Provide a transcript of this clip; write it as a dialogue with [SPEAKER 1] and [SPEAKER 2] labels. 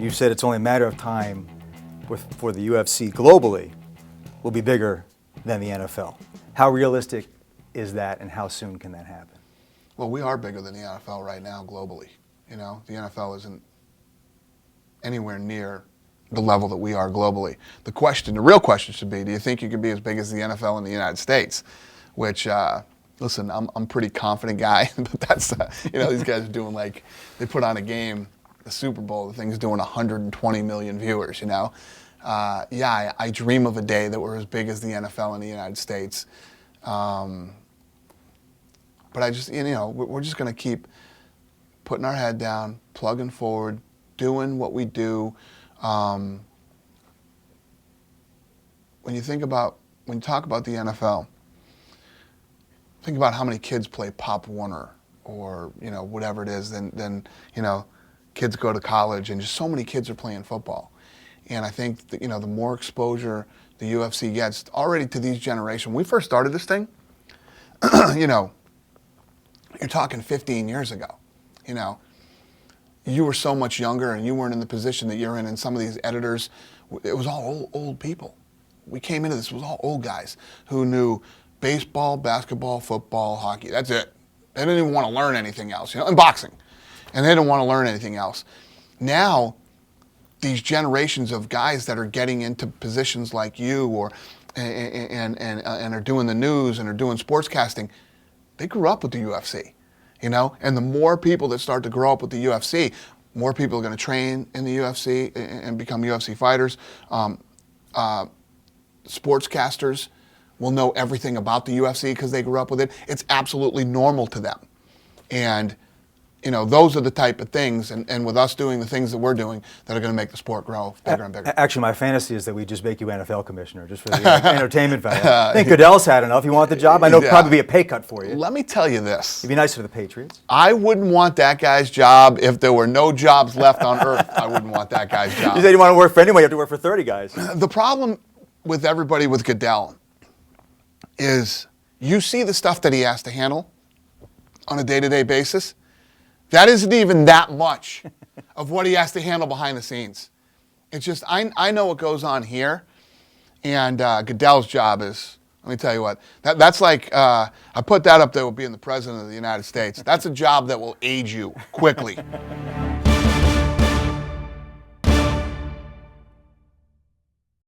[SPEAKER 1] You said it's only a matter of time for the UFC globally will be bigger than the NFL. How realistic is that, and how soon can that happen?
[SPEAKER 2] Well, we are bigger than the NFL right now globally. You know, the NFL isn't anywhere near the level that we are globally. The real question should be, do you think you could be as big as the NFL in the United States? Which, listen, I'm a pretty confident guy, but that's, these guys are doing they put on a game, the Super Bowl, the thing's doing 120 million viewers, I dream of a day that we're as big as the NFL in the United States. But I just, we're just going to keep putting our head down, plugging forward, doing what we do. When you talk about the NFL, think about how many kids play Pop Warner or, whatever it is. Then kids go to college, and just so many kids are playing football. And I think that, the more exposure the UFC gets already to these generations. When we first started this thing, you're talking 15 years ago. You were so much younger, and you weren't in the position that you're in. And some of these editors, it was all old people. We came into this, it was all old guys who knew baseball, basketball, football, hockey. That's it. They didn't even want to learn anything else, and boxing. And they didn't want to learn anything else. Now, these generations of guys that are getting into positions like you and are doing the news and are doing sportscasting, they grew up with the UFC. And the more people that start to grow up with the UFC, more people are going to train in the UFC and become UFC fighters. Sportscasters will know everything about the UFC because they grew up with it. It's absolutely normal to them. And, those are the type of things, and with us doing the things that we're doing, that are going to make the sport grow bigger and bigger.
[SPEAKER 1] Actually, my fantasy is that we just make you NFL commissioner, just for the entertainment value. I think Goodell's had enough. You want the job? I know it'd probably be a pay cut for you.
[SPEAKER 2] Let me tell you this.
[SPEAKER 1] It'd be nice for the Patriots.
[SPEAKER 2] I wouldn't want that guy's job if there were no jobs left on earth. I wouldn't want that guy's job.
[SPEAKER 1] You said you want to work for anyone, you have to work for 30 guys.
[SPEAKER 2] The problem with everybody with Goodell is you see the stuff that he has to handle on a day-to-day basis. That isn't even that much of what he has to handle behind the scenes. It's just, I know what goes on here, and Goodell's job is, let me tell you what, that's like, I put that up there with being the President of the United States. That's a job that will age you quickly.